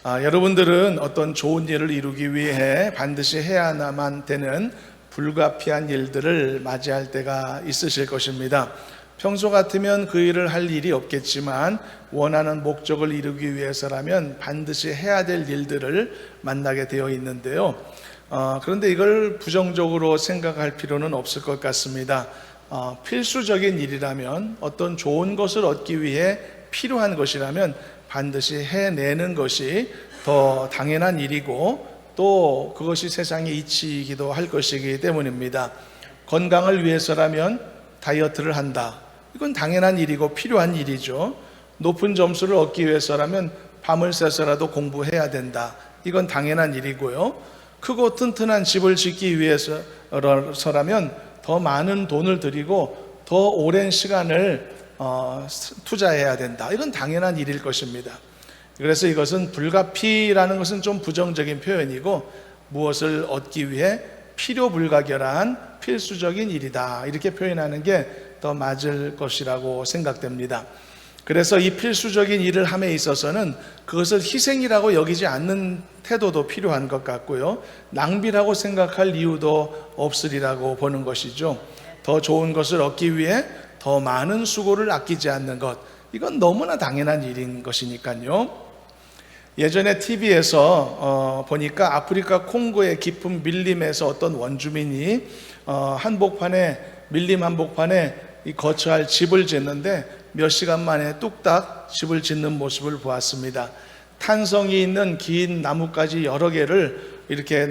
여러분들은 어떤 좋은 일을 이루기 위해 반드시 해야만 되는 불가피한 일들을 맞이할 때가 있으실 것입니다. 평소 같으면 그 일을 할 일이 없겠지만 원하는 목적을 이루기 위해서라면 반드시 해야 될 일들을 만나게 되어 있는데요. 그런데 이걸 부정적으로 생각할 필요는 없을 것 같습니다. 필수적인 일이라면, 어떤 좋은 것을 얻기 위해 필요한 것이라면 반드시 해내는 것이 더 당연한 일이고, 또 그것이 세상의 이치이기도 할 것이기 때문입니다. 건강을 위해서라면 다이어트를 한다. 이건 당연한 일이고 필요한 일이죠. 높은 점수를 얻기 위해서라면 밤을 새서라도 공부해야 된다. 이건 당연한 일이고요. 크고 튼튼한 집을 짓기 위해서라면 더 많은 돈을 들이고 더 오랜 시간을 투자해야 된다. 이건 당연한 일일 것입니다. 그래서 이것은 불가피라는 것은 좀 부정적인 표현이고, 무엇을 얻기 위해 필요불가결한 필수적인 일이다, 이렇게 표현하는 게 더 맞을 것이라고 생각됩니다. 그래서 이 필수적인 일을 함에 있어서는 그것을 희생이라고 여기지 않는 태도도 필요한 것 같고요, 낭비라고 생각할 이유도 없으리라고 보는 것이죠. 더 좋은 것을 얻기 위해 더 많은 수고를 아끼지 않는 것, 이건 너무나 당연한 일인 것이니까요. 예전에 TV에서 보니까 아프리카 콩고의 깊은 밀림에서 어떤 원주민이 밀림 한복판에 거처할 집을 짓는데 몇 시간 만에 뚝딱 집을 짓는 모습을 보았습니다. 탄성이 있는 긴 나뭇가지 여러 개를 이렇게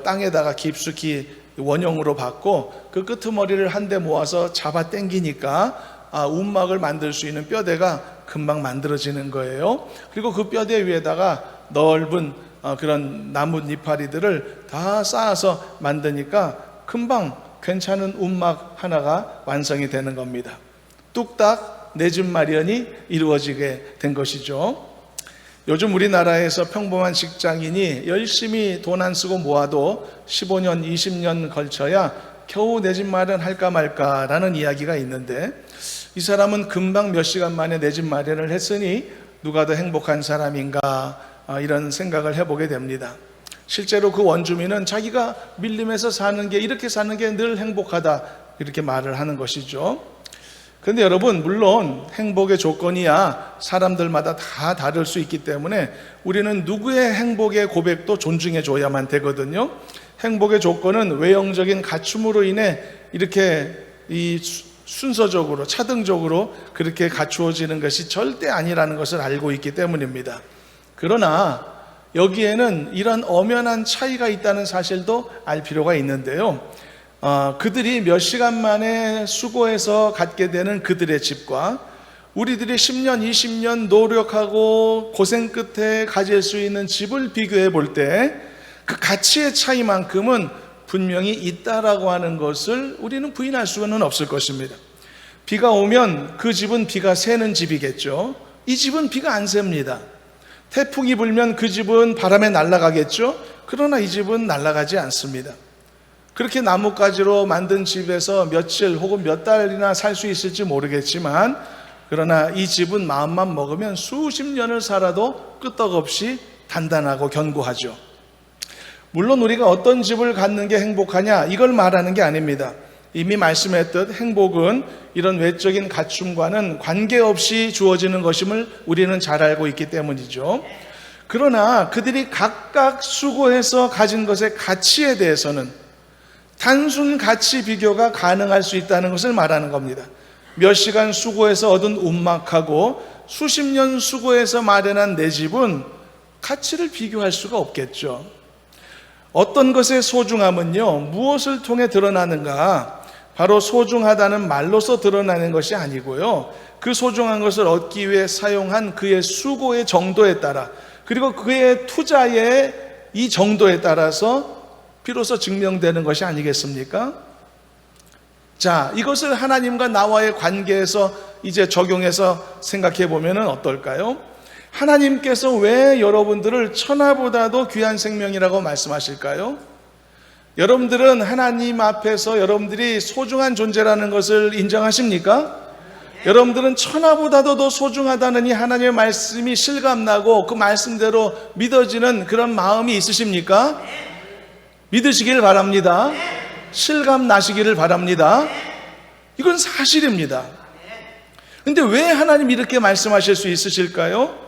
땅에다가 깊숙이 원형으로 박고, 그 끄트머리를 한데 모아서 잡아 당기니까 움막을 만들 수 있는 뼈대가 금방 만들어지는 거예요. 그리고 그 뼈대 위에다가 넓은 그런 나무 이파리들을 다 쌓아서 만드니까 금방 괜찮은 움막 하나가 완성이 되는 겁니다. 뚝딱 내 집 마련이 이루어지게 된 것이죠. 요즘 우리나라에서 평범한 직장인이 열심히 돈 안 쓰고 모아도 15년, 20년 걸쳐야 겨우 내 집 마련할까 말까라는 이야기가 있는데, 이 사람은 금방 몇 시간 만에 내 집 마련을 했으니 누가 더 행복한 사람인가, 이런 생각을 해보게 됩니다. 실제로 그 원주민은 자기가 밀림에서 이렇게 사는 게 늘 행복하다, 이렇게 말을 하는 것이죠. 그런데 여러분, 물론 행복의 조건이야 사람들마다 다 다를 수 있기 때문에 우리는 누구의 행복의 고백도 존중해 줘야만 되거든요. 행복의 조건은 외형적인 갖춤으로 인해 이렇게 순서적으로 차등적으로 그렇게 갖추어지는 것이 절대 아니라는 것을 알고 있기 때문입니다. 그러나 여기에는 이런 엄연한 차이가 있다는 사실도 알 필요가 있는데요. 그들이 몇 시간 만에 수고해서 갖게 되는 그들의 집과 우리들이 10년, 20년 노력하고 고생 끝에 가질 수 있는 집을 비교해 볼 때 그 가치의 차이만큼은 분명히 있다라고 하는 것을 우리는 부인할 수는 없을 것입니다. 비가 오면 그 집은 비가 새는 집이겠죠. 이 집은 비가 안 셉니다. 태풍이 불면 그 집은 바람에 날아가겠죠. 그러나 이 집은 날아가지 않습니다. 그렇게 나뭇가지로 만든 집에서 며칠 혹은 몇 달이나 살 수 있을지 모르겠지만, 그러나 이 집은 마음만 먹으면 수십 년을 살아도 끄떡없이 단단하고 견고하죠. 물론 우리가 어떤 집을 갖는 게 행복하냐, 이걸 말하는 게 아닙니다. 이미 말씀했듯 행복은 이런 외적인 갖춤과는 관계없이 주어지는 것임을 우리는 잘 알고 있기 때문이죠. 그러나 그들이 각각 수고해서 가진 것의 가치에 대해서는 단순 가치 비교가 가능할 수 있다는 것을 말하는 겁니다. 몇 시간 수고해서 얻은 움막하고 수십 년 수고해서 마련한 내 집은 가치를 비교할 수가 없겠죠. 어떤 것의 소중함은요, 무엇을 통해 드러나는가? 바로 소중하다는 말로서 드러나는 것이 아니고요, 그 소중한 것을 얻기 위해 사용한 그의 수고의 정도에 따라, 그리고 그의 투자의 이 정도에 따라서 비로소 증명되는 것이 아니겠습니까? 자, 이것을 하나님과 나와의 관계에서 이제 적용해서 생각해 보면 어떨까요? 하나님께서 왜 여러분들을 천하보다도 귀한 생명이라고 말씀하실까요? 여러분들은 하나님 앞에서 여러분들이 소중한 존재라는 것을 인정하십니까? 여러분들은 천하보다도 더 소중하다는 이 하나님의 말씀이 실감나고 그 말씀대로 믿어지는 그런 마음이 있으십니까? 믿으시길 바랍니다. 실감나시기를 바랍니다. 이건 사실입니다. 근데 왜 하나님 이렇게 말씀하실 수 있으실까요?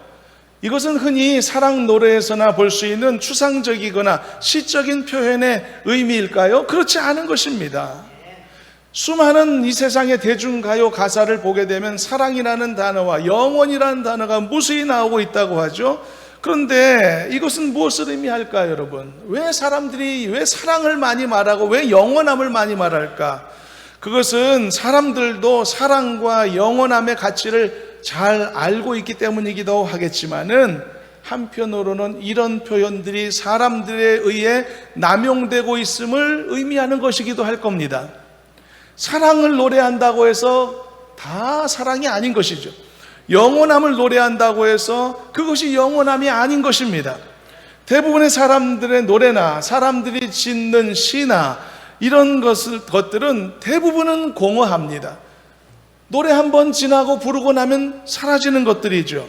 이것은 흔히 사랑 노래에서나 볼 수 있는 추상적이거나 시적인 표현의 의미일까요? 그렇지 않은 것입니다. 수많은 이 세상의 대중가요 가사를 보게 되면 사랑이라는 단어와 영원이라는 단어가 무수히 나오고 있다고 하죠. 그런데 이것은 무엇을 의미할까요, 여러분? 왜 사람들이 왜 사랑을 많이 말하고 왜 영원함을 많이 말할까? 그것은 사람들도 사랑과 영원함의 가치를 잘 알고 있기 때문이기도 하겠지만은 한편으로는 이런 표현들이 사람들에 의해 남용되고 있음을 의미하는 것이기도 할 겁니다. 사랑을 노래한다고 해서 다 사랑이 아닌 것이죠. 영원함을 노래한다고 해서 그것이 영원함이 아닌 것입니다. 대부분의 사람들의 노래나 사람들이 짓는 시나 이런 것들은 대부분은 공허합니다. 노래 한 번 지나고 부르고 나면 사라지는 것들이죠.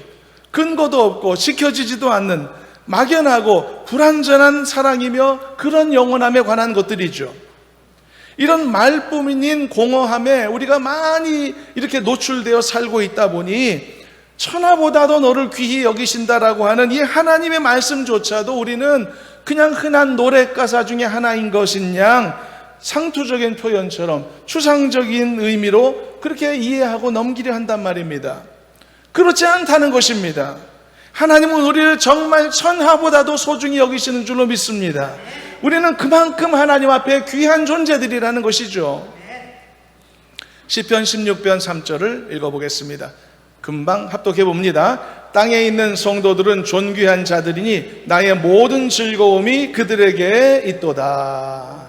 근거도 없고 지켜지지도 않는 막연하고 불완전한 사랑이며 그런 영원함에 관한 것들이죠. 이런 말뿐인 공허함에 우리가 많이 이렇게 노출되어 살고 있다 보니 천하보다도 너를 귀히 여기신다라고 하는 이 하나님의 말씀조차도 우리는 그냥 흔한 노래 가사 중에 하나인 것인 양 상투적인 표현처럼 추상적인 의미로 그렇게 이해하고 넘기려 한단 말입니다. 그렇지 않다는 것입니다. 하나님은 우리를 정말 천하보다도 소중히 여기시는 줄로 믿습니다. 우리는 그만큼 하나님 앞에 귀한 존재들이라는 것이죠. 시편 16편 3절을 읽어보겠습니다. 금방 합독해 봅니다. 땅에 있는 성도들은 존귀한 자들이니 나의 모든 즐거움이 그들에게 있도다.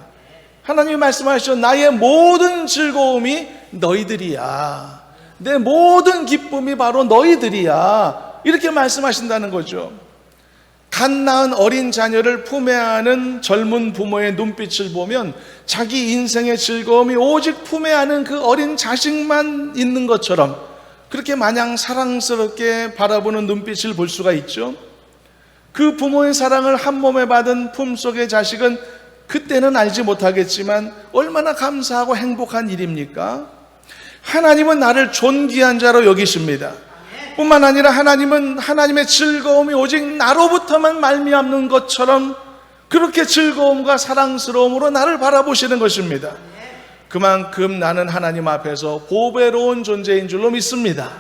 하나님이 말씀하시죠. 나의 모든 즐거움이 너희들이야. 내 모든 기쁨이 바로 너희들이야. 이렇게 말씀하신다는 거죠. 갓 낳은 어린 자녀를 품에 안은 젊은 부모의 눈빛을 보면 자기 인생의 즐거움이 오직 품에 안은 그 어린 자식만 있는 것처럼 그렇게 마냥 사랑스럽게 바라보는 눈빛을 볼 수가 있죠. 그 부모의 사랑을 한 몸에 받은 품속의 자식은 그때는 알지 못하겠지만 얼마나 감사하고 행복한 일입니까? 하나님은 나를 존귀한 자로 여기십니다. 뿐만 아니라 하나님은 하나님의 즐거움이 오직 나로부터만 말미암는 것처럼 그렇게 즐거움과 사랑스러움으로 나를 바라보시는 것입니다. 그만큼 나는 하나님 앞에서 보배로운 존재인 줄로 믿습니다.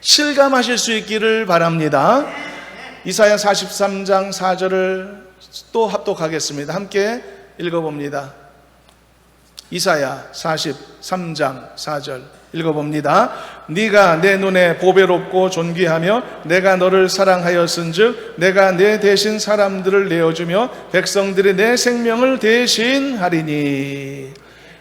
실감하실 수 있기를 바랍니다. 이사야 43장 4절을 또 합독하겠습니다. 함께 읽어봅니다. 이사야 43장 4절 읽어봅니다. 네가 내 눈에 보배롭고 존귀하며 내가 너를 사랑하였은즉 내가 내 대신 사람들을 내어주며 백성들이 내 생명을 대신하리니.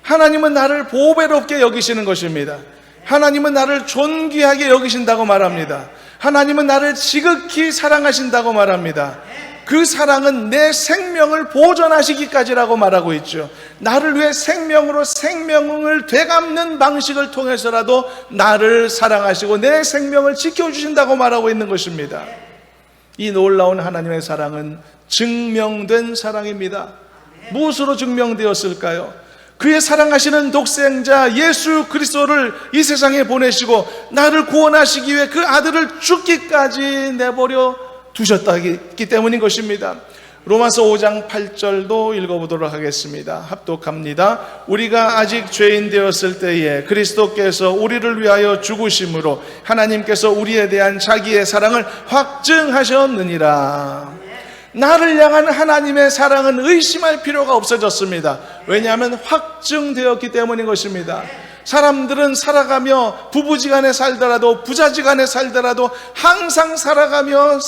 하나님은 나를 보배롭게 여기시는 것입니다. 하나님은 나를 존귀하게 여기신다고 말합니다. 하나님은 나를 지극히 사랑하신다고 말합니다. 그 사랑은 내 생명을 보존하시기까지라고 말하고 있죠. 나를 위해 생명으로 생명을 되갚는 방식을 통해서라도 나를 사랑하시고 내 생명을 지켜주신다고 말하고 있는 것입니다. 이 놀라운 하나님의 사랑은 증명된 사랑입니다. 무엇으로 증명되었을까요? 그의 사랑하시는 독생자 예수 그리스도를 이 세상에 보내시고 나를 구원하시기 위해 그 아들을 죽기까지 내버려 두셨다기 때문인 것입니다. 로마서 5장 8절도 읽어보도록 하겠습니다. 합독합니다. 우리가 아직 죄인 되었을 때에 그리스도께서 우리를 위하여 죽으심으로 하나님께서 우리에 대한 자기의 사랑을 확증하셨느니라. 나를 향한 하나님의 사랑은 의심할 필요가 없어졌습니다. 왜냐하면 확증되었기 때문인 것입니다. 사람들은 살아가며 부부지간에 살더라도 부자지간에 살더라도 항상 살아가며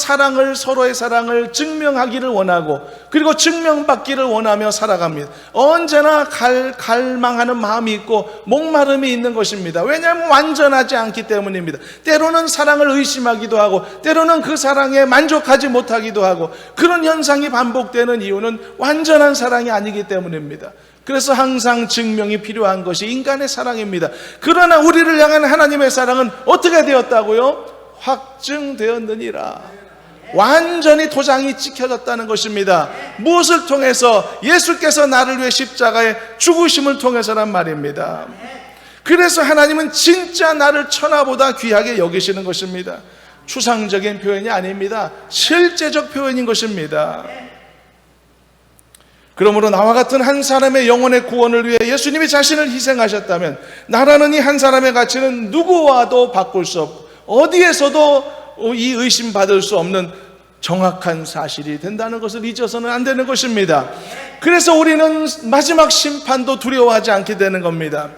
서로의 사랑을 증명하기를 원하고 그리고 증명받기를 원하며 살아갑니다. 언제나 갈망하는 마음이 있고 목마름이 있는 것입니다. 왜냐하면 완전하지 않기 때문입니다. 때로는 사랑을 의심하기도 하고 때로는 그 사랑에 만족하지 못하기도 하고 그런 현상이 반복되는 이유는 완전한 사랑이 아니기 때문입니다. 그래서 항상 증명이 필요한 것이 인간의 사랑입니다. 그러나 우리를 향한 하나님의 사랑은 어떻게 되었다고요? 확증되었느니라. 완전히 도장이 찍혀졌다는 것입니다. 무엇을 통해서? 예수께서 나를 위해 십자가에 죽으심을 통해서란 말입니다. 그래서 하나님은 진짜 나를 천하보다 귀하게 여기시는 것입니다. 추상적인 표현이 아닙니다. 실제적 표현인 것입니다. 그러므로 나와 같은 한 사람의 영혼의 구원을 위해 예수님이 자신을 희생하셨다면 나라는 이 한 사람의 가치는 누구와도 바꿀 수 없고 어디에서도 이 의심받을 수 없는 정확한 사실이 된다는 것을 잊어서는 안 되는 것입니다. 그래서 우리는 마지막 심판도 두려워하지 않게 되는 겁니다.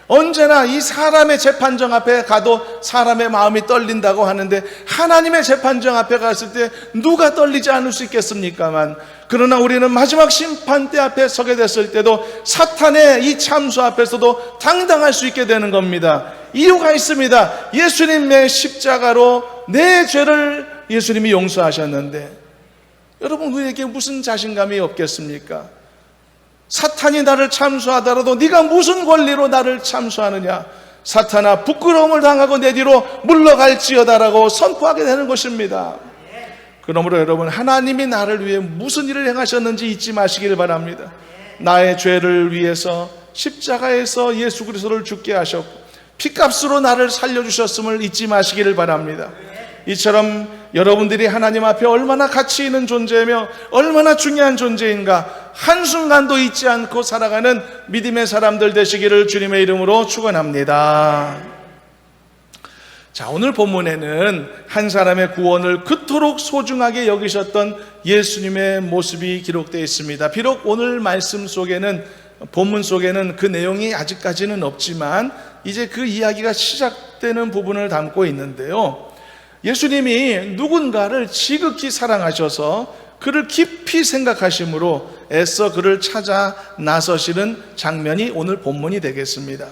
언제나 이 사람의 재판정 앞에 가도 사람의 마음이 떨린다고 하는데 하나님의 재판정 앞에 갔을 때 누가 떨리지 않을 수 있겠습니까만, 그러나 우리는 마지막 심판대 앞에 서게 됐을 때도 사탄의 이 참수 앞에서도 당당할 수 있게 되는 겁니다. 이유가 있습니다. 예수님의 십자가로 내 죄를 예수님이 용서하셨는데 여러분, 우리에게 무슨 자신감이 없겠습니까? 사탄이 나를 참수하더라도 네가 무슨 권리로 나를 참수하느냐? 사탄아, 부끄러움을 당하고 내 뒤로 물러갈지어다라고 선포하게 되는 것입니다. 그러므로 여러분, 하나님이 나를 위해 무슨 일을 행하셨는지 잊지 마시길 바랍니다. 나의 죄를 위해서 십자가에서 예수 그리스도를 죽게 하셨고 피값으로 나를 살려주셨음을 잊지 마시기를 바랍니다. 이처럼 여러분들이 하나님 앞에 얼마나 가치 있는 존재이며 얼마나 중요한 존재인가 한순간도 잊지 않고 살아가는 믿음의 사람들 되시기를 주님의 이름으로 축원합니다. 자, 오늘 본문에는 한 사람의 구원을 그토록 소중하게 여기셨던 예수님의 모습이 기록되어 있습니다. 비록 오늘 말씀 속에는, 본문 속에는 그 내용이 아직까지는 없지만 이제 그 이야기가 시작되는 부분을 담고 있는데요, 예수님이 누군가를 지극히 사랑하셔서 그를 깊이 생각하심으로 애써 그를 찾아 나서시는 장면이 오늘 본문이 되겠습니다.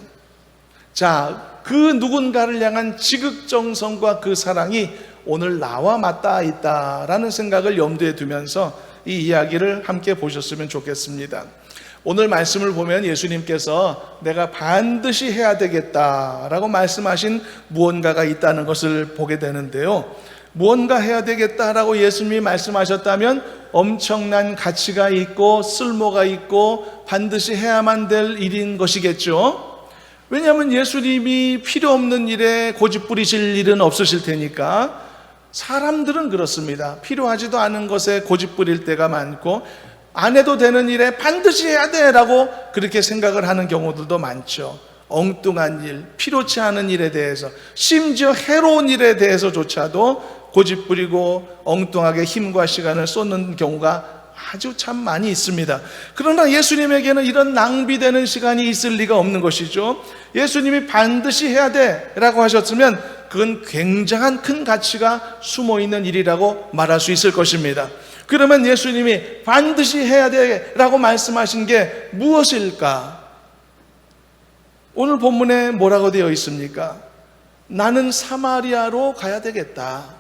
자, 그 누군가를 향한 지극정성과 그 사랑이 오늘 나와 맞닿아 있다라는 생각을 염두에 두면서 이 이야기를 함께 보셨으면 좋겠습니다. 오늘 말씀을 보면 예수님께서 내가 반드시 해야 되겠다라고 말씀하신 무언가가 있다는 것을 보게 되는데요, 무언가 해야 되겠다라고 예수님이 말씀하셨다면 엄청난 가치가 있고 쓸모가 있고 반드시 해야만 될 일인 것이겠죠. 왜냐하면 예수님이 필요 없는 일에 고집 부리실 일은 없으실 테니까. 사람들은 그렇습니다. 필요하지도 않은 것에 고집 부릴 때가 많고 안 해도 되는 일에 반드시 해야 돼라고 그렇게 생각을 하는 경우들도 많죠. 엉뚱한 일, 필요치 않은 일에 대해서, 심지어 해로운 일에 대해서조차도 고집 부리고 엉뚱하게 힘과 시간을 쏟는 경우가 아주 참 많이 있습니다. 그러나 예수님에게는 이런 낭비되는 시간이 있을 리가 없는 것이죠. 예수님이 반드시 해야 돼라고 하셨으면 그건 굉장한 큰 가치가 숨어있는 일이라고 말할 수 있을 것입니다. 그러면 예수님이 반드시 해야 돼라고 말씀하신 게 무엇일까? 오늘 본문에 뭐라고 되어 있습니까? 나는 사마리아로 가야 되겠다.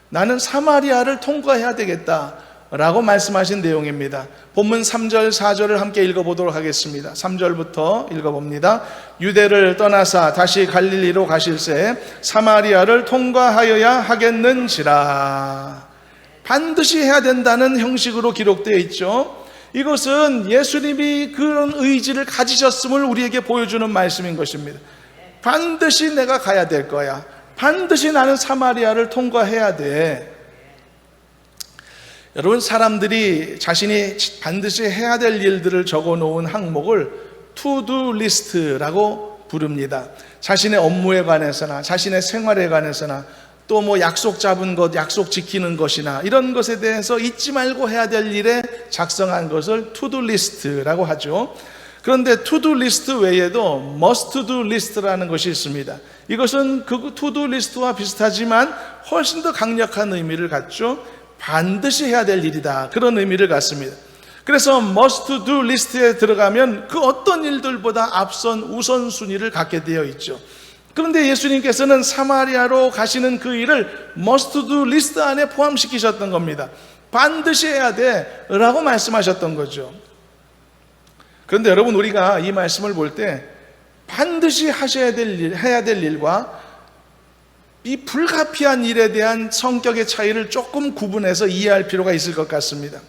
나는 사마리아를 통과해야 되겠다 라고 말씀하신 내용입니다. 본문 3절 4절을 함께 읽어보도록 하겠습니다. 3절부터 읽어봅니다. 유대를 떠나사 다시 갈릴리로 가실새 사마리아를 통과하여야 하겠는지라. 반드시 해야 된다는 형식으로 기록되어 있죠. 이것은 예수님이 그런 의지를 가지셨음을 우리에게 보여주는 말씀인 것입니다. 반드시 내가 가야 될 거야. 반드시 나는 사마리아를 통과해야 돼. 여러분, 사람들이 자신이 반드시 해야 될 일들을 적어놓은 항목을 투두 리스트라고 부릅니다. 자신의 업무에 관해서나 자신의 생활에 관해서나 또 뭐 약속 잡은 것, 약속 지키는 것이나 이런 것에 대해서 잊지 말고 해야 될 일에 작성한 것을 투두 리스트라고 하죠. 그런데 투두 리스트 외에도 머스트 두 리스트라는 것이 있습니다. 이것은 그 투두 리스트와 비슷하지만 훨씬 더 강력한 의미를 갖죠. 반드시 해야 될 일이다, 그런 의미를 갖습니다. 그래서 must do 리스트에 들어가면 그 어떤 일들보다 앞선 우선순위를 갖게 되어 있죠. 그런데 예수님께서는 사마리아로 가시는 그 일을 must do 리스트 안에 포함시키셨던 겁니다. 반드시 해야 돼 라고 말씀하셨던 거죠. 그런데 여러분, 우리가 이 말씀을 볼 때 반드시 해야 될 일과 이 불가피한 일에 대한 성격의 차이를 조금 구분해서 이해할 필요가 있을 것 같습니다.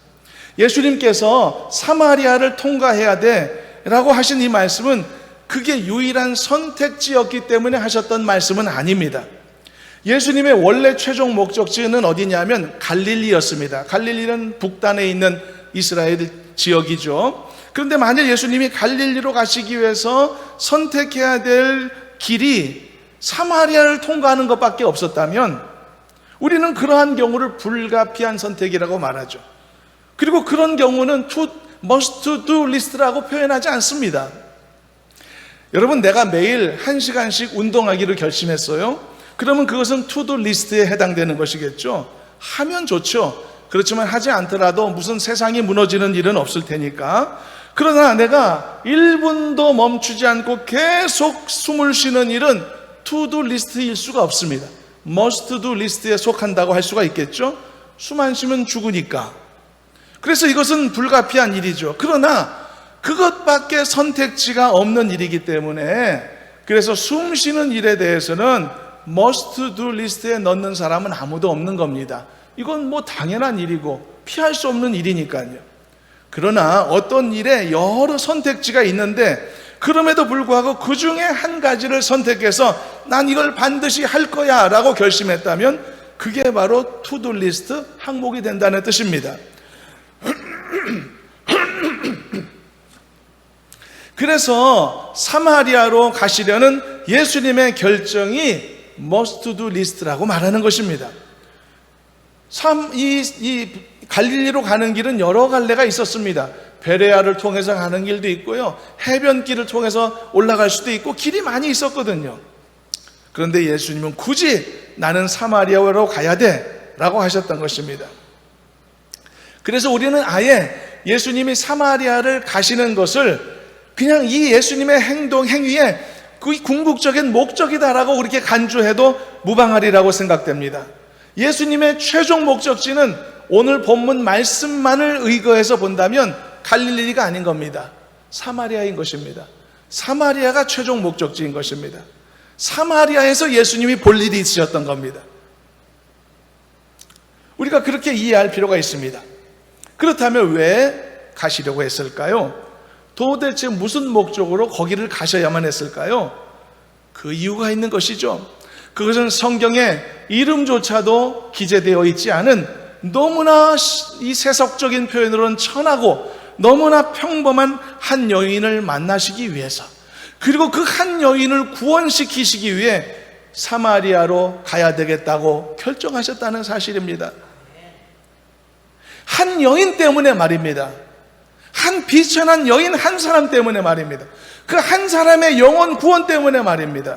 예수님께서 사마리아를 통과해야 돼 라고 하신 이 말씀은 그게 유일한 선택지였기 때문에 하셨던 말씀은 아닙니다. 예수님의 원래 최종 목적지는 어디냐면 갈릴리였습니다. 갈릴리는 북단에 있는 이스라엘 지역이죠. 그런데 만약 예수님이 갈릴리로 가시기 위해서 선택해야 될 길이 사마리아를 통과하는 것밖에 없었다면 우리는 그러한 경우를 불가피한 선택이라고 말하죠. 그리고 그런 경우는 must do list라고 표현하지 않습니다. 여러분, 내가 매일 1시간씩 운동하기로 결심했어요. 그러면 그것은 to do list에 해당되는 것이겠죠. 하면 좋죠. 그렇지만 하지 않더라도 무슨 세상이 무너지는 일은 없을 테니까. 그러나 내가 1분도 멈추지 않고 계속 숨을 쉬는 일은 to do list일 수가 없습니다. must do list에 속한다고 할 수가 있겠죠. 숨 안 쉬면 죽으니까. 그래서 이것은 불가피한 일이죠. 그러나 그것밖에 선택지가 없는 일이기 때문에, 그래서 숨 쉬는 일에 대해서는 must do list에 넣는 사람은 아무도 없는 겁니다. 이건 뭐 당연한 일이고 피할 수 없는 일이니까요. 그러나 어떤 일에 여러 선택지가 있는데 그럼에도 불구하고 그 중에 한 가지를 선택해서 난 이걸 반드시 할 거야 라고 결심했다면 그게 바로 to-do list 항목이 된다는 뜻입니다. 그래서 사마리아로 가시려는 예수님의 결정이 must do list라고 말하는 것입니다. 이 갈릴리로 가는 길은 여러 갈래가 있었습니다. 베레아를 통해서 가는 길도 있고요, 해변길을 통해서 올라갈 수도 있고 길이 많이 있었거든요. 그런데 예수님은 굳이 나는 사마리아로 가야 돼 라고 하셨던 것입니다. 그래서 우리는 아예 예수님이 사마리아를 가시는 것을 그냥 이 예수님의 행위에 그 궁극적인 목적이다라고 그렇게 간주해도 무방하리라고 생각됩니다. 예수님의 최종 목적지는 오늘 본문 말씀만을 의거해서 본다면 갈릴리가 아닌 겁니다. 사마리아인 것입니다. 사마리아가 최종 목적지인 것입니다. 사마리아에서 예수님이 볼 일이 있으셨던 겁니다. 우리가 그렇게 이해할 필요가 있습니다. 그렇다면 왜 가시려고 했을까요? 도대체 무슨 목적으로 거기를 가셔야만 했을까요? 그 이유가 있는 것이죠. 그것은 성경에 이름조차도 기재되어 있지 않은 너무나 이 세속적인 표현으로는 천하고 너무나 평범한 한 여인을 만나시기 위해서, 그리고 그 한 여인을 구원시키시기 위해 사마리아로 가야 되겠다고 결정하셨다는 사실입니다. 한 여인 때문에 말입니다. 한 비천한 여인 한 사람 때문에 말입니다. 그 한 사람의 영혼 구원 때문에 말입니다.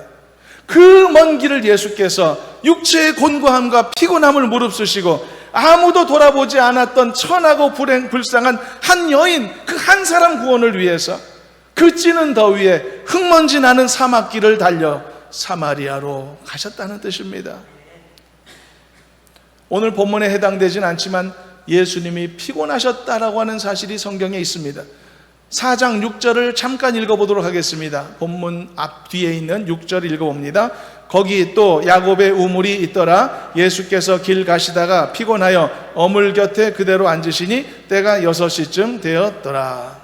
그 먼 길을 예수께서 육체의 곤고함과 피곤함을 무릅쓰시고 아무도 돌아보지 않았던 천하고 불쌍한 한 여인, 그 한 사람 구원을 위해서 그 찌는 더위에 흙먼지 나는 사막길을 달려 사마리아로 가셨다는 뜻입니다. 오늘 본문에 해당되진 않지만 예수님이 피곤하셨다라고 하는 사실이 성경에 있습니다. 4장 6절을 잠깐 읽어보도록 하겠습니다. 본문 앞 뒤에 있는 6절 읽어봅니다. 거기 또 야곱의 우물이 있더라. 예수께서 길 가시다가 피곤하여 어물 곁에 그대로 앉으시니 때가 6시쯤 되었더라.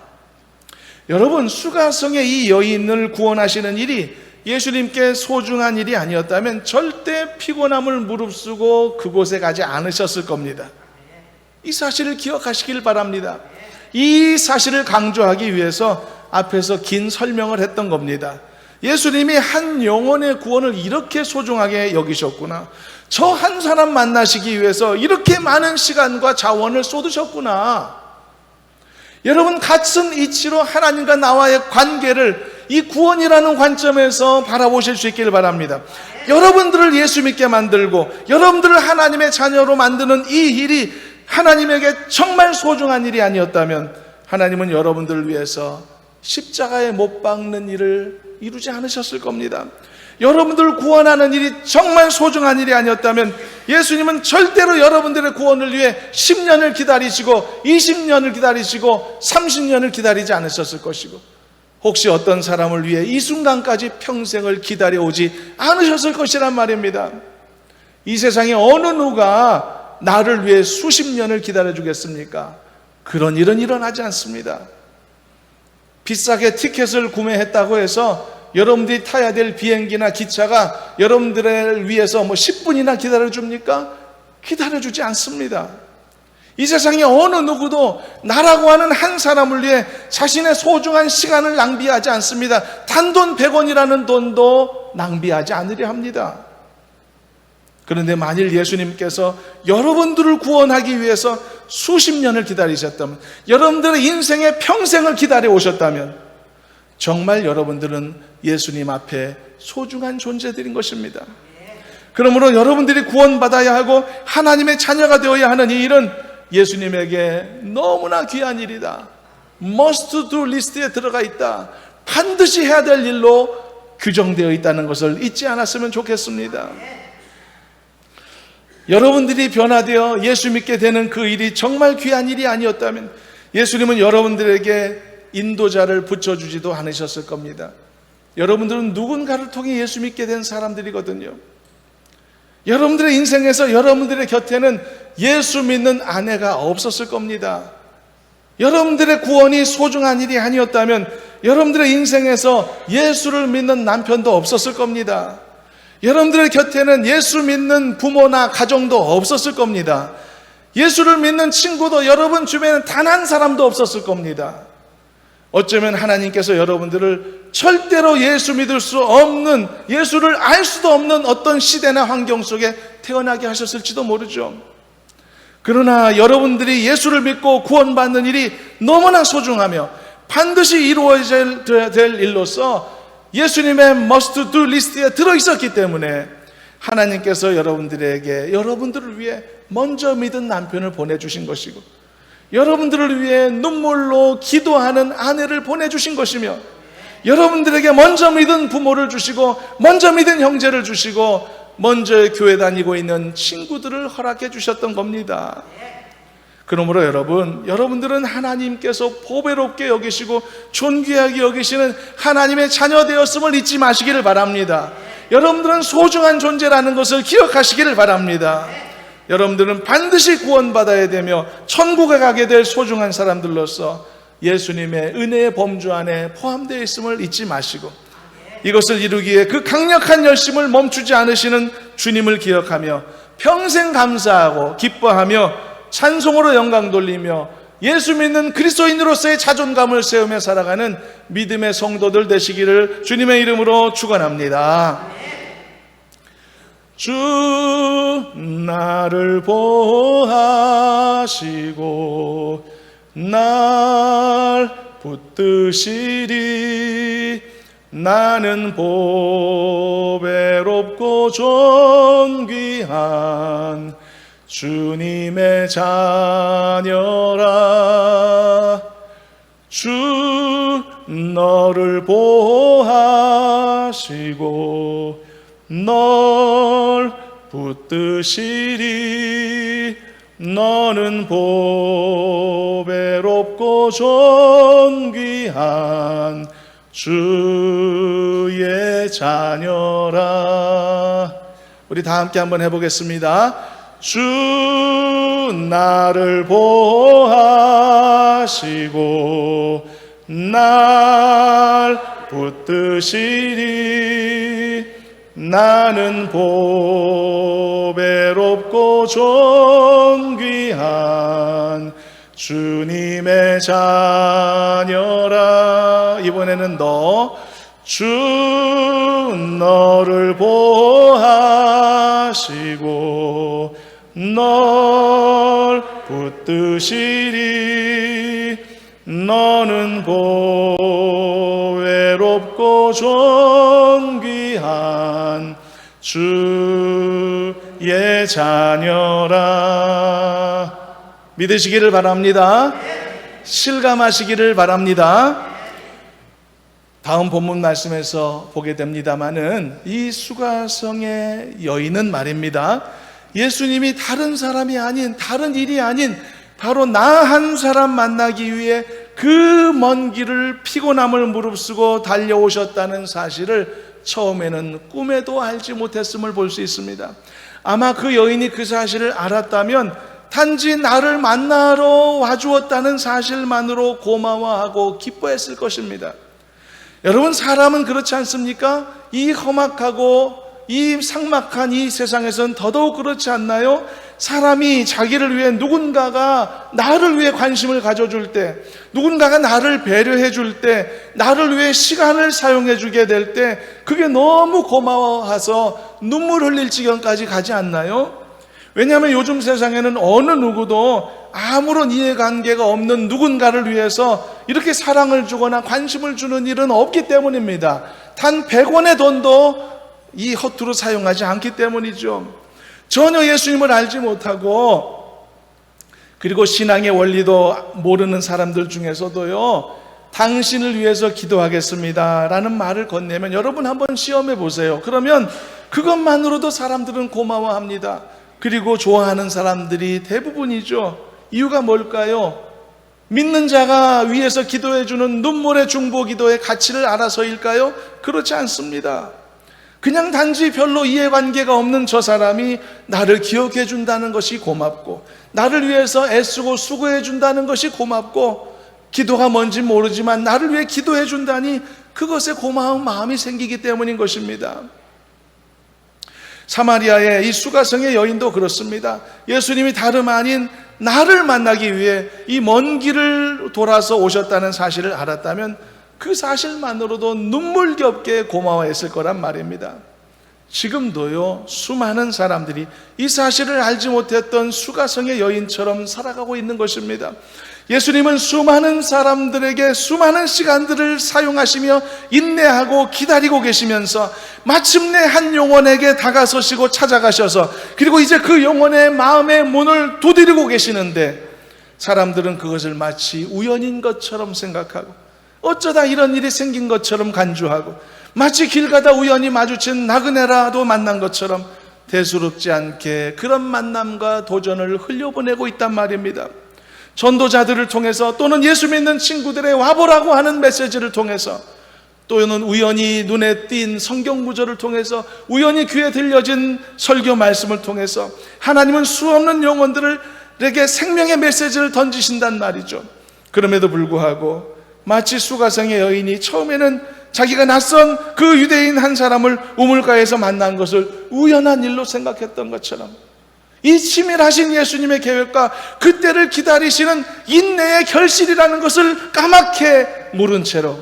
여러분, 수가성의 이 여인을 구원하시는 일이 예수님께 소중한 일이 아니었다면 절대 피곤함을 무릅쓰고 그곳에 가지 않으셨을 겁니다. 이 사실을 기억하시길 바랍니다. 이 사실을 강조하기 위해서 앞에서 긴 설명을 했던 겁니다. 예수님이 한 영혼의 구원을 이렇게 소중하게 여기셨구나. 저 한 사람 만나시기 위해서 이렇게 많은 시간과 자원을 쏟으셨구나. 여러분, 같은 이치로 하나님과 나와의 관계를 이 구원이라는 관점에서 바라보실 수 있기를 바랍니다. 여러분들을 예수 믿게 만들고 여러분들을 하나님의 자녀로 만드는 이 일이 하나님에게 정말 소중한 일이 아니었다면 하나님은 여러분들을 위해서 십자가에 못 박는 일을 이루지 않으셨을 겁니다. 여러분들을 구원하는 일이 정말 소중한 일이 아니었다면 예수님은 절대로 여러분들의 구원을 위해 10년을 기다리시고 20년을 기다리시고 30년을 기다리지 않으셨을 것이고, 혹시 어떤 사람을 위해 이 순간까지 평생을 기다려오지 않으셨을 것이란 말입니다. 이 세상에 어느 누가 나를 위해 수십 년을 기다려주겠습니까? 그런 일은 일어나지 않습니다. 비싸게 티켓을 구매했다고 해서 여러분들이 타야 될 비행기나 기차가 여러분들을 위해서 10분이나 기다려줍니까? 기다려주지 않습니다. 이 세상에 어느 누구도 나라고 하는 한 사람을 위해 자신의 소중한 시간을 낭비하지 않습니다. 단돈 100원이라는 돈도 낭비하지 않으려 합니다. 그런데 만일 예수님께서 여러분들을 구원하기 위해서 수십 년을 기다리셨다면, 여러분들의 인생의 평생을 기다려 오셨다면 정말 여러분들은 예수님 앞에 소중한 존재들인 것입니다. 그러므로 여러분들이 구원받아야 하고 하나님의 자녀가 되어야 하는 이 일은 예수님에게 너무나 귀한 일이다. must do 리스트에 들어가 있다. 반드시 해야 될 일로 규정되어 있다는 것을 잊지 않았으면 좋겠습니다. 여러분들이 변화되어 예수 믿게 되는 그 일이 정말 귀한 일이 아니었다면 예수님은 여러분들에게 인도자를 붙여주지도 않으셨을 겁니다. 여러분들은 누군가를 통해 예수 믿게 된 사람들이거든요. 여러분들의 인생에서 여러분들의 곁에는 예수 믿는 아내가 없었을 겁니다. 여러분들의 구원이 소중한 일이 아니었다면 여러분들의 인생에서 예수를 믿는 남편도 없었을 겁니다. 여러분들의 곁에는 예수 믿는 부모나 가정도 없었을 겁니다. 예수를 믿는 친구도 여러분 주변에 단 한 사람도 없었을 겁니다. 어쩌면 하나님께서 여러분들을 절대로 예수 믿을 수 없는, 예수를 알 수도 없는 어떤 시대나 환경 속에 태어나게 하셨을지도 모르죠. 그러나 여러분들이 예수를 믿고 구원받는 일이 너무나 소중하며 반드시 이루어져야 될 일로서 예수님의 must do 리스트에 들어있었기 때문에 하나님께서 여러분들에게 여러분들을 위해 먼저 믿은 남편을 보내주신 것이고, 여러분들을 위해 눈물로 기도하는 아내를 보내주신 것이며, 여러분들에게 먼저 믿은 부모를 주시고 먼저 믿은 형제를 주시고 먼저 교회 다니고 있는 친구들을 허락해 주셨던 겁니다. 그러므로 여러분들은 하나님께서 보배롭게 여기시고 존귀하게 여기시는 하나님의 자녀 되었음을 잊지 마시기를 바랍니다. 여러분들은 소중한 존재라는 것을 기억하시기를 바랍니다. 여러분들은 반드시 구원받아야 되며 천국에 가게 될 소중한 사람들로서 예수님의 은혜의 범주 안에 포함되어 있음을 잊지 마시고, 이것을 이루기 위해 그 강력한 열심을 멈추지 않으시는 주님을 기억하며 평생 감사하고 기뻐하며 찬송으로 영광 돌리며 예수 믿는 그리스도인으로서의 자존감을 세우며 살아가는 믿음의 성도들 되시기를 주님의 이름으로 축원합니다. 주 나를 보호하시고 날 붙드시리. 나는 보배롭고 존귀한 주님의 자녀라. 주 너를 보호하시고 널 붙드시리. 너는 보배롭고 존귀한 주의 자녀라. 우리 다 함께 한번 해보겠습니다. 주 나를 보호하시고 날 붙드시리. 나는 보배롭고 존귀한 주님의 자녀라. 이번에는 주 너를 보호하시고 널 붙드시리. 너는 보배롭고 존귀한 주의 자녀라. 믿으시기를 바랍니다. 실감하시기를 바랍니다. 다음 본문 말씀에서 보게 됩니다마는 이 수가성의 여인은 말입니다, 예수님이 다른 사람이 아닌, 다른 일이 아닌 바로 나 한 사람 만나기 위해 그 먼 길을 피곤함을 무릅쓰고 달려오셨다는 사실을 처음에는 꿈에도 알지 못했음을 볼 수 있습니다. 아마 그 여인이 그 사실을 알았다면 단지 나를 만나러 와주었다는 사실만으로 고마워하고 기뻐했을 것입니다. 여러분, 사람은 그렇지 않습니까? 이 험악하고 이 삭막한 이 세상에선 더더욱 그렇지 않나요? 사람이 자기를 위해 누군가가 나를 위해 관심을 가져줄 때, 누군가가 나를 배려해 줄 때, 나를 위해 시간을 사용해 주게 될 때 그게 너무 고마워서 눈물 흘릴 지경까지 가지 않나요? 왜냐하면 요즘 세상에는 어느 누구도 아무런 이해관계가 없는 누군가를 위해서 이렇게 사랑을 주거나 관심을 주는 일은 없기 때문입니다. 단 100원의 돈도 이 허투루 사용하지 않기 때문이죠. 전혀 예수님을 알지 못하고, 그리고 신앙의 원리도 모르는 사람들 중에서도요, 당신을 위해서 기도하겠습니다 라는 말을 건네면 여러분 한번 시험해 보세요. 그러면 그것만으로도 사람들은 고마워합니다. 그리고 좋아하는 사람들이 대부분이죠. 이유가 뭘까요? 믿는 자가 위에서 기도해 주는 눈물의 중보 기도의 가치를 알아서일까요? 그렇지 않습니다. 그냥 단지 별로 이해관계가 없는 저 사람이 나를 기억해 준다는 것이 고맙고, 나를 위해서 애쓰고 수고해 준다는 것이 고맙고, 기도가 뭔지 모르지만 나를 위해 기도해 준다니 그것에 고마운 마음이 생기기 때문인 것입니다. 사마리아의 이 수가성의 여인도 그렇습니다. 예수님이 다름 아닌 나를 만나기 위해 이 먼 길을 돌아서 오셨다는 사실을 알았다면 그 사실만으로도 눈물겹게 고마워했을 거란 말입니다. 지금도요, 수많은 사람들이 이 사실을 알지 못했던 수가성의 여인처럼 살아가고 있는 것입니다. 예수님은 수많은 사람들에게 수많은 시간들을 사용하시며 인내하고 기다리고 계시면서 마침내 한 영혼에게 다가서시고 찾아가셔서, 그리고 이제 그 영혼의 마음의 문을 두드리고 계시는데 사람들은 그것을 마치 우연인 것처럼 생각하고, 어쩌다 이런 일이 생긴 것처럼 간주하고, 마치 길 가다 우연히 마주친 나그네라도 만난 것처럼 대수롭지 않게 그런 만남과 도전을 흘려보내고 있단 말입니다. 전도자들을 통해서, 또는 예수 믿는 친구들의 와보라고 하는 메시지를 통해서, 또는 우연히 눈에 띈 성경 구절을 통해서, 우연히 귀에 들려진 설교 말씀을 통해서 하나님은 수없는 영혼들에게 생명의 메시지를 던지신단 말이죠. 그럼에도 불구하고 마치 수가성의 여인이 처음에는 자기가 낯선 그 유대인 한 사람을 우물가에서 만난 것을 우연한 일로 생각했던 것처럼, 이 치밀하신 예수님의 계획과 그때를 기다리시는 인내의 결실이라는 것을 까맣게 모른 채로,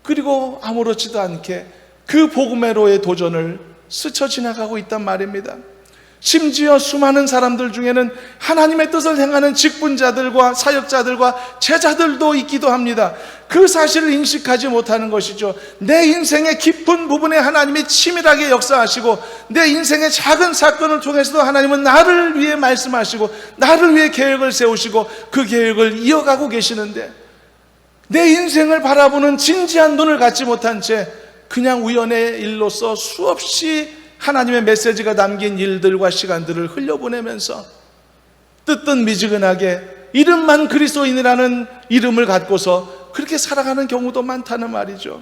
그리고 아무렇지도 않게 그 복음의로의 도전을 스쳐 지나가고 있단 말입니다. 심지어 수많은 사람들 중에는 하나님의 뜻을 행하는 직분자들과 사역자들과 제자들도 있기도 합니다. 그 사실을 인식하지 못하는 것이죠. 내 인생의 깊은 부분에 하나님이 치밀하게 역사하시고, 내 인생의 작은 사건을 통해서도 하나님은 나를 위해 말씀하시고 나를 위해 계획을 세우시고 그 계획을 이어가고 계시는데, 내 인생을 바라보는 진지한 눈을 갖지 못한 채 그냥 우연의 일로서 수없이 하나님의 메시지가 담긴 일들과 시간들을 흘려보내면서 뜨뜻미지근하게 이름만 그리스도인이라는 이름을 갖고서 그렇게 살아가는 경우도 많다는 말이죠.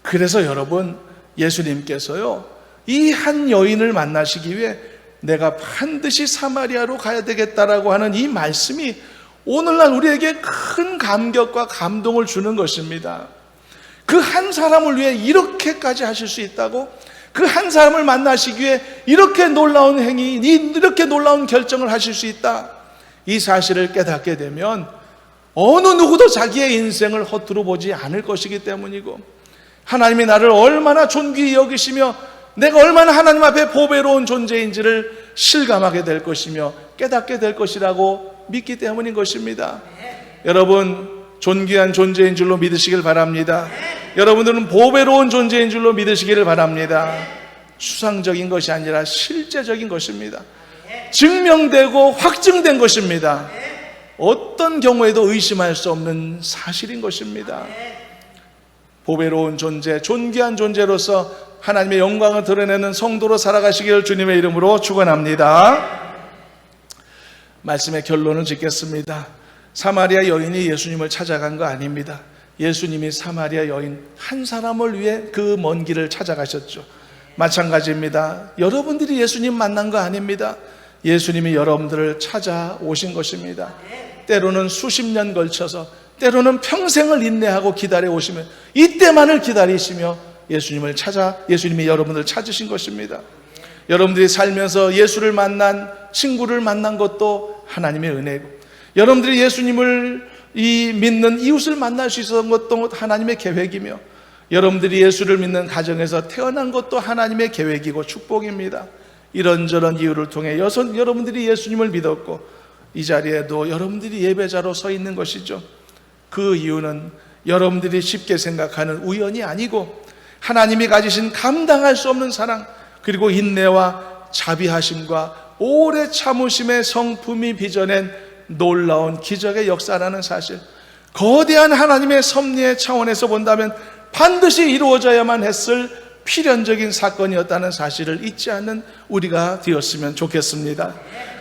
그래서 여러분, 예수님께서요, 이 한 여인을 만나시기 위해 내가 반드시 사마리아로 가야 되겠다라고 하는 이 말씀이 오늘날 우리에게 큰 감격과 감동을 주는 것입니다. 그 한 사람을 위해 이렇게까지 하실 수 있다고? 그 한 사람을 만나시기 위해 이렇게 놀라운 행위, 이렇게 놀라운 결정을 하실 수 있다, 이 사실을 깨닫게 되면 어느 누구도 자기의 인생을 허투루 보지 않을 것이기 때문이고, 하나님이 나를 얼마나 존귀히 여기시며 내가 얼마나 하나님 앞에 보배로운 존재인지를 실감하게 될 것이며 깨닫게 될 것이라고 믿기 때문인 것입니다. 여러분, 존귀한 존재인 줄로 믿으시길 바랍니다. 여러분들은 보배로운 존재인 줄로 믿으시기를 바랍니다. 추상적인 것이 아니라 실제적인 것입니다. 증명되고 확증된 것입니다. 어떤 경우에도 의심할 수 없는 사실인 것입니다. 보배로운 존재, 존귀한 존재로서 하나님의 영광을 드러내는 성도로 살아가시기를 주님의 이름으로 축원합니다. 말씀의 결론을 짓겠습니다. 사마리아 여인이 예수님을 찾아간 거 아닙니다. 예수님이 사마리아 여인 한 사람을 위해 그 먼 길을 찾아가셨죠. 마찬가지입니다. 여러분들이 예수님 만난 거 아닙니다. 예수님이 여러분들을 찾아오신 것입니다. 때로는 수십 년 걸쳐서, 때로는 평생을 인내하고 기다려 오시면, 이때만을 기다리시며 예수님이 여러분들을 찾으신 것입니다. 여러분들이 살면서 예수를 만난 친구를 만난 것도 하나님의 은혜고, 여러분들이 예수님을 믿는 이웃을 만날 수 있었던 것도 하나님의 계획이며, 여러분들이 예수를 믿는 가정에서 태어난 것도 하나님의 계획이고 축복입니다. 이런저런 이유를 통해 여러분들이 예수님을 믿었고 이 자리에도 여러분들이 예배자로 서 있는 것이죠. 그 이유는 여러분들이 쉽게 생각하는 우연이 아니고 하나님이 가지신 감당할 수 없는 사랑, 그리고 인내와 자비하심과 오래 참으심의 성품이 빚어낸 놀라운 기적의 역사라는 사실, 거대한 하나님의 섭리의 차원에서 본다면 반드시 이루어져야만 했을 필연적인 사건이었다는 사실을 잊지 않는 우리가 되었으면 좋겠습니다.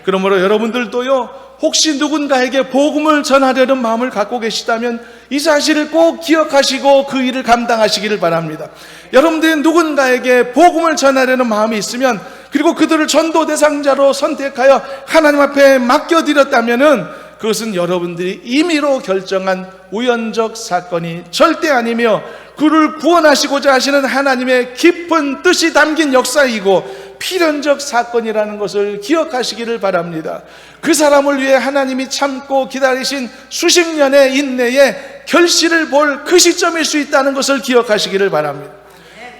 그러므로 여러분들도요, 혹시 누군가에게 복음을 전하려는 마음을 갖고 계시다면 이 사실을 꼭 기억하시고 그 일을 감당하시기를 바랍니다. 여러분들이 누군가에게 복음을 전하려는 마음이 있으면, 그리고 그들을 전도 대상자로 선택하여 하나님 앞에 맡겨드렸다면은 그것은 여러분들이 임의로 결정한 우연적 사건이 절대 아니며 그를 구원하시고자 하시는 하나님의 깊은 뜻이 담긴 역사이고 필연적 사건이라는 것을 기억하시기를 바랍니다. 그 사람을 위해 하나님이 참고 기다리신 수십 년의 인내의 결실을 볼 그 시점일 수 있다는 것을 기억하시기를 바랍니다.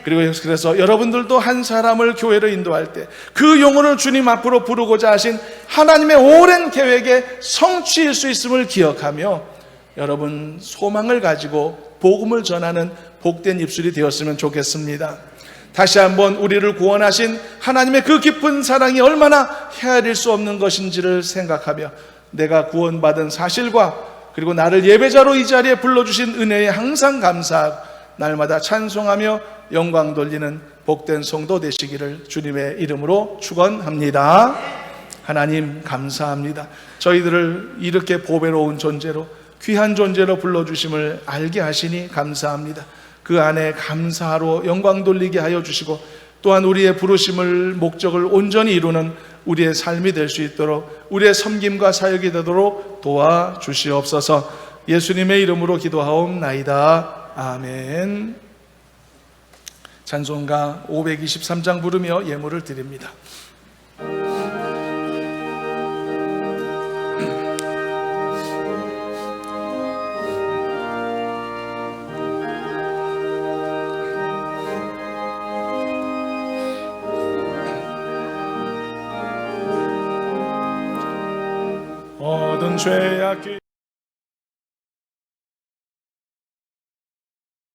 그리고 그래서 여러분들도 한 사람을 교회로 인도할 때 그 영혼을 주님 앞으로 부르고자 하신 하나님의 오랜 계획의 성취일 수 있음을 기억하며 여러분 소망을 가지고 복음을 전하는 복된 입술이 되었으면 좋겠습니다. 다시 한번 우리를 구원하신 하나님의 그 깊은 사랑이 얼마나 헤아릴 수 없는 것인지를 생각하며 내가 구원받은 사실과 그리고 나를 예배자로 이 자리에 불러주신 은혜에 항상 감사하고 날마다 찬송하며 영광 돌리는 복된 성도 되시기를 주님의 이름으로 축원합니다. 하나님 감사합니다. 저희들을 이렇게 보배로운 존재로, 귀한 존재로 불러주심을 알게 하시니 감사합니다. 그 안에 감사로 영광 돌리게 하여 주시고 또한 우리의 부르심을, 목적을 온전히 이루는 우리의 삶이 될 수 있도록, 우리의 섬김과 사역이 되도록 도와주시옵소서. 예수님의 이름으로 기도하옵나이다. 아멘. 찬송가 523장 부르며 예물을 드립니다. 모든 죄악이